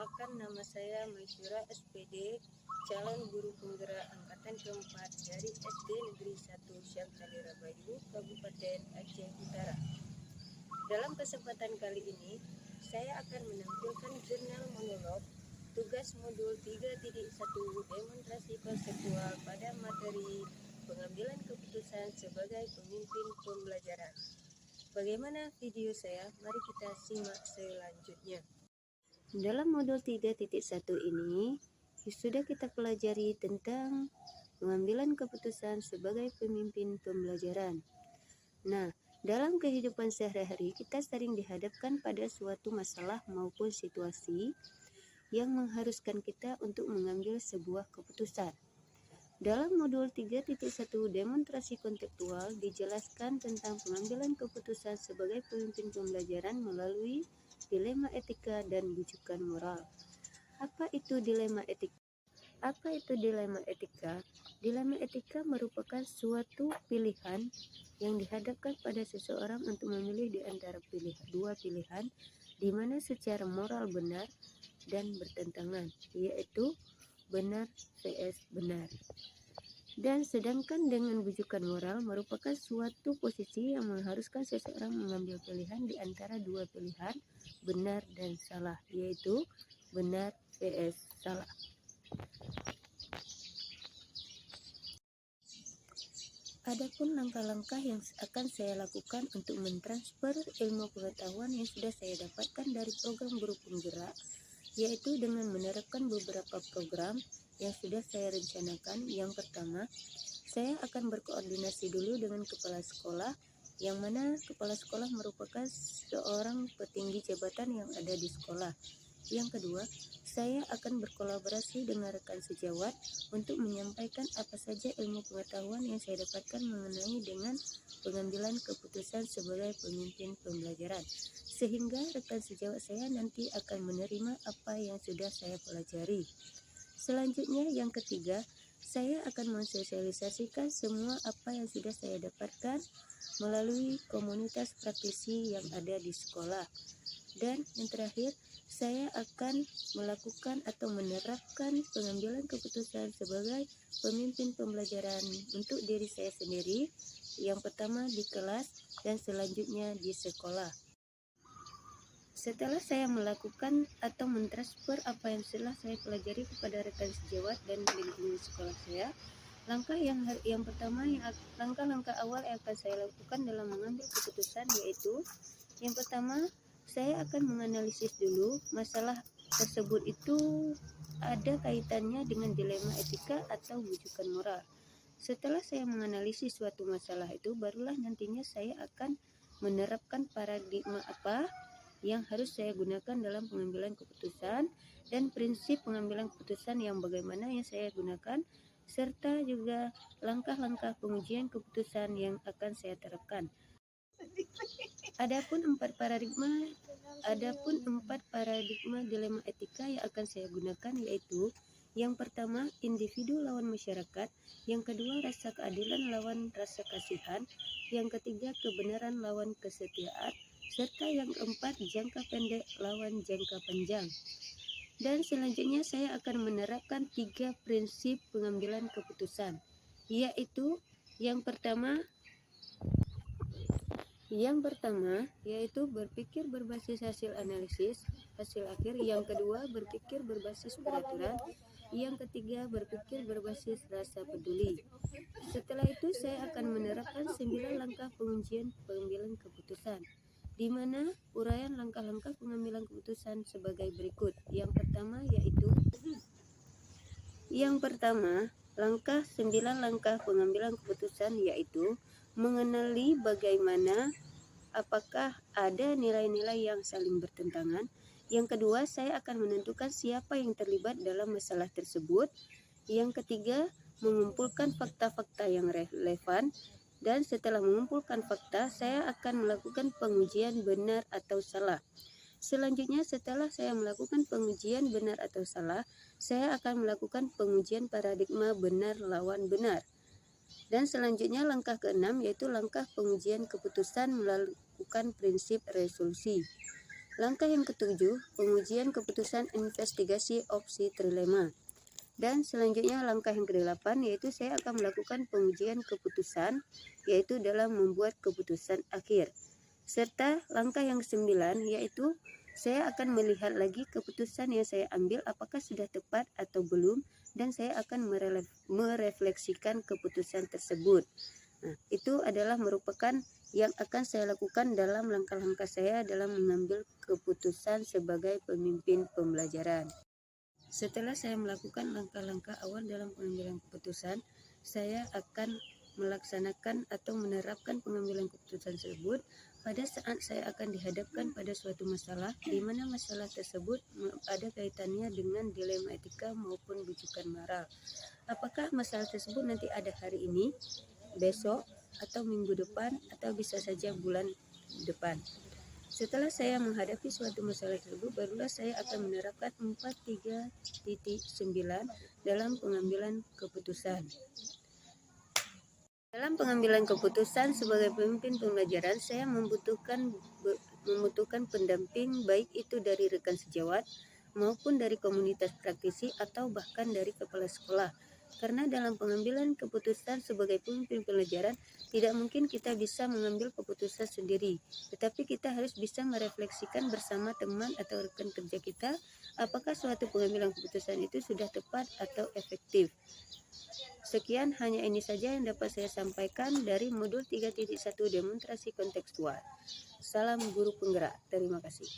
Perkenalkan, nama saya Maisura SPD, calon guru penggerak angkatan keempat dari SD Negeri 1 Syam Chandra Bayu, Kabupaten Aceh Utara. Dalam kesempatan kali ini, saya akan menampilkan jurnal monolog tugas modul 3.1 demonstrasi konseptual pada materi pengambilan keputusan sebagai pemimpin pembelajaran. Bagaimana video saya? Mari kita simak selanjutnya. Dalam modul 3.1 ini, sudah kita pelajari tentang pengambilan keputusan sebagai pemimpin pembelajaran. Nah, dalam kehidupan sehari-hari kita sering dihadapkan pada suatu masalah maupun situasi yang mengharuskan kita untuk mengambil sebuah keputusan. Dalam modul 3.1 demonstrasi konseptual dijelaskan tentang pengambilan keputusan sebagai pemimpin pembelajaran melalui dilema etika dan bujukan moral. Apa itu dilema etika? Dilema etika merupakan suatu pilihan yang dihadapkan pada seseorang untuk memilih di antara dua pilihan di mana secara moral benar dan bertentangan, yaitu benar vs benar. Dan sedangkan dengan bujukan moral merupakan suatu posisi yang mengharuskan seseorang mengambil pilihan di antara dua pilihan benar dan salah, yaitu benar vs salah. Adapun langkah-langkah yang akan saya lakukan untuk mentransfer ilmu pengetahuan yang sudah saya dapatkan dari program guru penggerak, yaitu dengan menerapkan beberapa program yang sudah saya rencanakan. Yang pertama, saya akan berkoordinasi dulu dengan kepala sekolah, yang mana kepala sekolah merupakan seorang petinggi jabatan yang ada di sekolah. Yang kedua, saya akan berkolaborasi dengan rekan sejawat untuk menyampaikan apa saja ilmu pengetahuan yang saya dapatkan mengenai dengan pengambilan keputusan sebagai pemimpin pembelajaran, sehingga rekan sejawat saya nanti akan menerima apa yang sudah saya pelajari. Selanjutnya, yang ketiga, saya akan mensosialisasikan semua apa yang sudah saya dapatkan melalui komunitas praktisi yang ada di sekolah. Dan yang terakhir, saya akan melakukan atau menerapkan pengambilan keputusan sebagai pemimpin pembelajaran untuk diri saya sendiri, yang pertama di kelas dan selanjutnya di sekolah. Setelah saya melakukan atau mentransfer apa yang telah saya pelajari kepada rekan sejawat dan lingkungan sekolah saya, langkah awal yang akan saya lakukan dalam mengambil keputusan yaitu, yang pertama, saya akan menganalisis dulu masalah tersebut itu ada kaitannya dengan dilema etika atau bujukan moral. Setelah saya menganalisis suatu masalah itu, barulah nantinya saya akan menerapkan paradigma apa yang harus saya gunakan dalam pengambilan keputusan dan prinsip pengambilan keputusan yang bagaimana yang saya gunakan, serta juga langkah-langkah pengujian keputusan yang akan saya terapkan. Adapun empat paradigma dilema etika yang akan saya gunakan yaitu, yang pertama, individu lawan masyarakat, yang kedua, rasa keadilan lawan rasa kasihan, yang ketiga, kebenaran lawan kesetiaan, serta yang keempat, jangka pendek lawan jangka panjang. Dan selanjutnya saya akan menerapkan 3 prinsip pengambilan keputusan, yaitu yang pertama yaitu berpikir berbasis hasil analisis hasil akhir, yang kedua berpikir berbasis peraturan, yang ketiga berpikir berbasis rasa peduli. Setelah itu saya akan menerapkan 9 langkah pengujian pengambilan keputusan, di mana uraian langkah-langkah pengambilan keputusan sebagai berikut. Yang pertama, 9 langkah pengambilan keputusan yaitu mengenali bagaimana apakah ada nilai-nilai yang saling bertentangan. Yang kedua, saya akan menentukan siapa yang terlibat dalam masalah tersebut. Yang ketiga, mengumpulkan fakta-fakta yang relevan. Dan setelah mengumpulkan fakta, saya akan melakukan pengujian benar atau salah. Selanjutnya, setelah saya melakukan pengujian benar atau salah, saya akan melakukan pengujian paradigma benar lawan benar. Dan selanjutnya langkah ke-6 yaitu langkah pengujian keputusan melakukan prinsip resolusi. Langkah yang ketujuh, pengujian keputusan investigasi opsi trilema. Dan selanjutnya langkah yang kedelapan, yaitu saya akan melakukan pengujian keputusan, yaitu dalam membuat keputusan akhir. Serta langkah yang kesembilan, yaitu saya akan melihat lagi keputusan yang saya ambil apakah sudah tepat atau belum, dan saya akan merefleksikan keputusan tersebut. Nah, itu adalah merupakan yang akan saya lakukan dalam langkah-langkah saya dalam mengambil keputusan sebagai pemimpin pembelajaran. Setelah saya melakukan langkah-langkah awal dalam pengambilan keputusan, saya akan melaksanakan atau menerapkan pengambilan keputusan tersebut pada saat saya akan dihadapkan pada suatu masalah, di mana masalah tersebut ada kaitannya dengan dilema etika maupun rujukan moral. Apakah masalah tersebut nanti ada hari ini, besok, atau minggu depan, atau bisa saja bulan depan. Setelah saya menghadapi suatu masalah tersebut, barulah saya akan menerapkan 43.9 dalam pengambilan keputusan. Dalam pengambilan keputusan sebagai pemimpin pembelajaran, saya membutuhkan pendamping, baik itu dari rekan sejawat maupun dari komunitas praktisi atau bahkan dari kepala sekolah. Karena dalam pengambilan keputusan sebagai pemimpin pembelajaran, tidak mungkin kita bisa mengambil keputusan sendiri, tetapi kita harus bisa merefleksikan bersama teman atau rekan kerja kita apakah suatu pengambilan keputusan itu sudah tepat atau efektif. Sekian, hanya ini saja yang dapat saya sampaikan dari modul 3.1 demonstrasi kontekstual. Salam guru penggerak. Terima kasih.